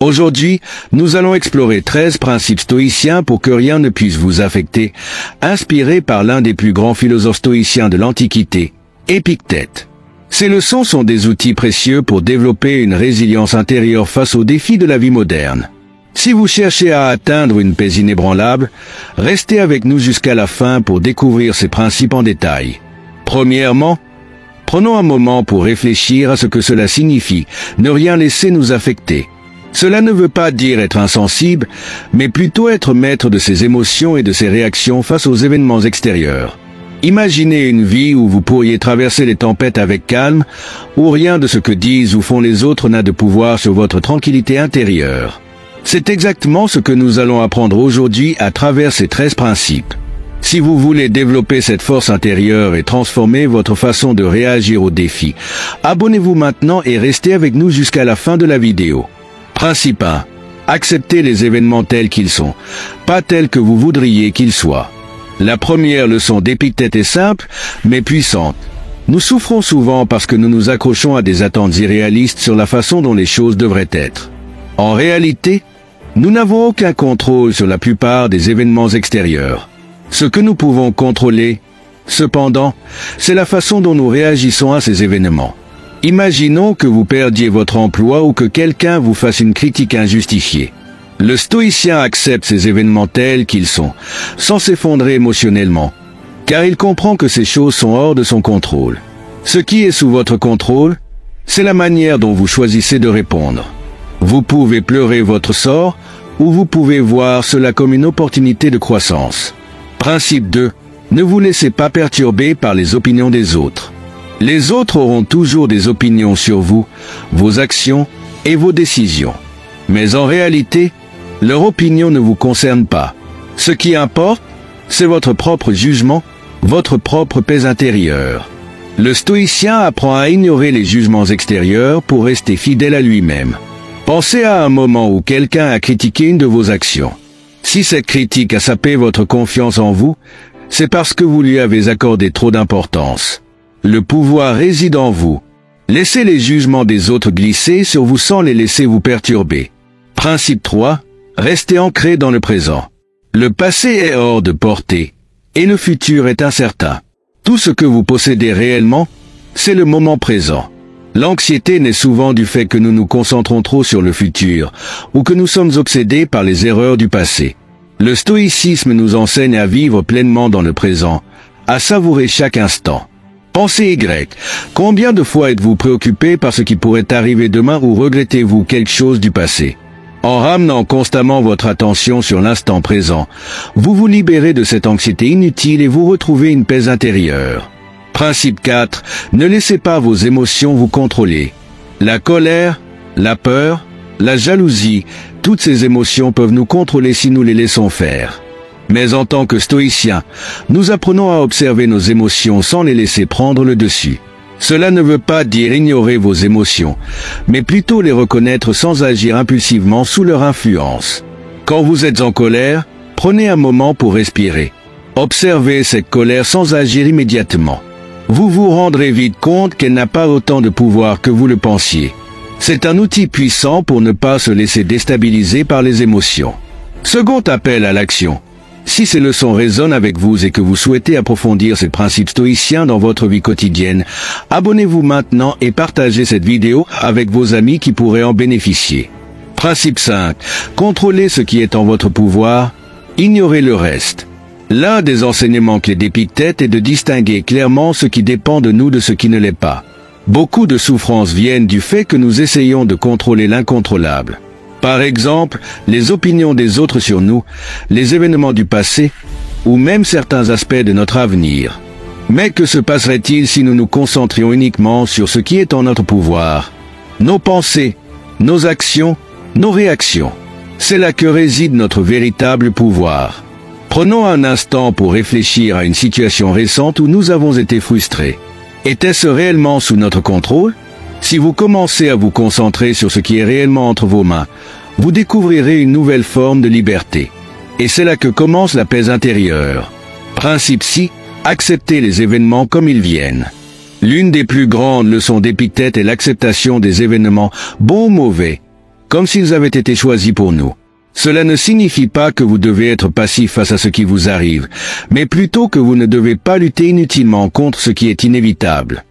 Aujourd'hui, nous allons explorer 13 principes stoïciens pour que rien ne puisse vous affecter, inspirés par l'un des plus grands philosophes stoïciens de l'Antiquité, Épictète. Ces leçons sont des outils précieux pour développer une résilience intérieure face aux défis de la vie moderne. Si vous cherchez à atteindre une paix inébranlable, restez avec nous jusqu'à la fin pour découvrir ces principes en détail. Premièrement, prenons un moment pour réfléchir à ce que cela signifie, ne rien laisser nous affecter. Cela ne veut pas dire être insensible, mais plutôt être maître de ses émotions et de ses réactions face aux événements extérieurs. Imaginez une vie où vous pourriez traverser les tempêtes avec calme, où rien de ce que disent ou font les autres n'a de pouvoir sur votre tranquillité intérieure. C'est exactement ce que nous allons apprendre aujourd'hui à travers ces 13 principes. Si vous voulez développer cette force intérieure et transformer votre façon de réagir aux défis, abonnez-vous maintenant et restez avec nous jusqu'à la fin de la vidéo. Principe 1. Acceptez les événements tels qu'ils sont, pas tels que vous voudriez qu'ils soient. La première leçon d'Épictète est simple, mais puissante. Nous souffrons souvent parce que nous nous accrochons à des attentes irréalistes sur la façon dont les choses devraient être. En réalité, nous n'avons aucun contrôle sur la plupart des événements extérieurs. Ce que nous pouvons contrôler, cependant, c'est la façon dont nous réagissons à ces événements. Imaginons que vous perdiez votre emploi ou que quelqu'un vous fasse une critique injustifiée. Le stoïcien accepte ces événements tels qu'ils sont, sans s'effondrer émotionnellement, car il comprend que ces choses sont hors de son contrôle. Ce qui est sous votre contrôle, c'est la manière dont vous choisissez de répondre. Vous pouvez pleurer votre sort, ou vous pouvez voir cela comme une opportunité de croissance. Principe 2. Ne vous laissez pas perturber par les opinions des autres. Les autres auront toujours des opinions sur vous, vos actions et vos décisions. Mais en réalité, leur opinion ne vous concerne pas. Ce qui importe, c'est votre propre jugement, votre propre paix intérieure. Le stoïcien apprend à ignorer les jugements extérieurs pour rester fidèle à lui-même. Pensez à un moment où quelqu'un a critiqué une de vos actions. Si cette critique a sapé votre confiance en vous, c'est parce que vous lui avez accordé trop d'importance. Le pouvoir réside en vous. Laissez les jugements des autres glisser sur vous sans les laisser vous perturber. Principe 3. Restez ancré dans le présent. Le passé est hors de portée, et le futur est incertain. Tout ce que vous possédez réellement, c'est le moment présent. L'anxiété naît souvent du fait que nous nous concentrons trop sur le futur, ou que nous sommes obsédés par les erreurs du passé. Le stoïcisme nous enseigne à vivre pleinement dans le présent, à savourer chaque instant. Pensez Y. Combien de fois êtes-vous préoccupé par ce qui pourrait arriver demain ou regrettez-vous quelque chose du passé? En ramenant constamment votre attention sur l'instant présent, vous vous libérez de cette anxiété inutile et vous retrouvez une paix intérieure. Principe 4. Ne laissez pas vos émotions vous contrôler. La colère, la peur, la jalousie, toutes ces émotions peuvent nous contrôler si nous les laissons faire. Mais en tant que stoïciens, nous apprenons à observer nos émotions sans les laisser prendre le dessus. Cela ne veut pas dire ignorer vos émotions, mais plutôt les reconnaître sans agir impulsivement sous leur influence. Quand vous êtes en colère, prenez un moment pour respirer. Observez cette colère sans agir immédiatement. Vous vous rendrez vite compte qu'elle n'a pas autant de pouvoir que vous le pensiez. C'est un outil puissant pour ne pas se laisser déstabiliser par les émotions. Second appel à l'action. Si ces leçons résonnent avec vous et que vous souhaitez approfondir ces principes stoïciens dans votre vie quotidienne, abonnez-vous maintenant et partagez cette vidéo avec vos amis qui pourraient en bénéficier. Principe 5. Contrôlez ce qui est en votre pouvoir, ignorez le reste. L'un des enseignements clés d'Épictète est de distinguer clairement ce qui dépend de nous de ce qui ne l'est pas. Beaucoup de souffrances viennent du fait que nous essayons de contrôler l'incontrôlable. Par exemple, les opinions des autres sur nous, les événements du passé, ou même certains aspects de notre avenir. Mais que se passerait-il si nous nous concentrions uniquement sur ce qui est en notre pouvoir? Nos pensées, nos actions, nos réactions. C'est là que réside notre véritable pouvoir. Prenons un instant pour réfléchir à une situation récente où nous avons été frustrés. Était-ce réellement sous notre contrôle? Si vous commencez à vous concentrer sur ce qui est réellement entre vos mains, vous découvrirez une nouvelle forme de liberté. Et c'est là que commence la paix intérieure. Principe 6. Acceptez les événements comme ils viennent. L'une des plus grandes leçons d'Épictète est l'acceptation des événements, bons ou mauvais, comme s'ils avaient été choisis pour nous. Cela ne signifie pas que vous devez être passif face à ce qui vous arrive, mais plutôt que vous ne devez pas lutter inutilement contre ce qui est inévitable.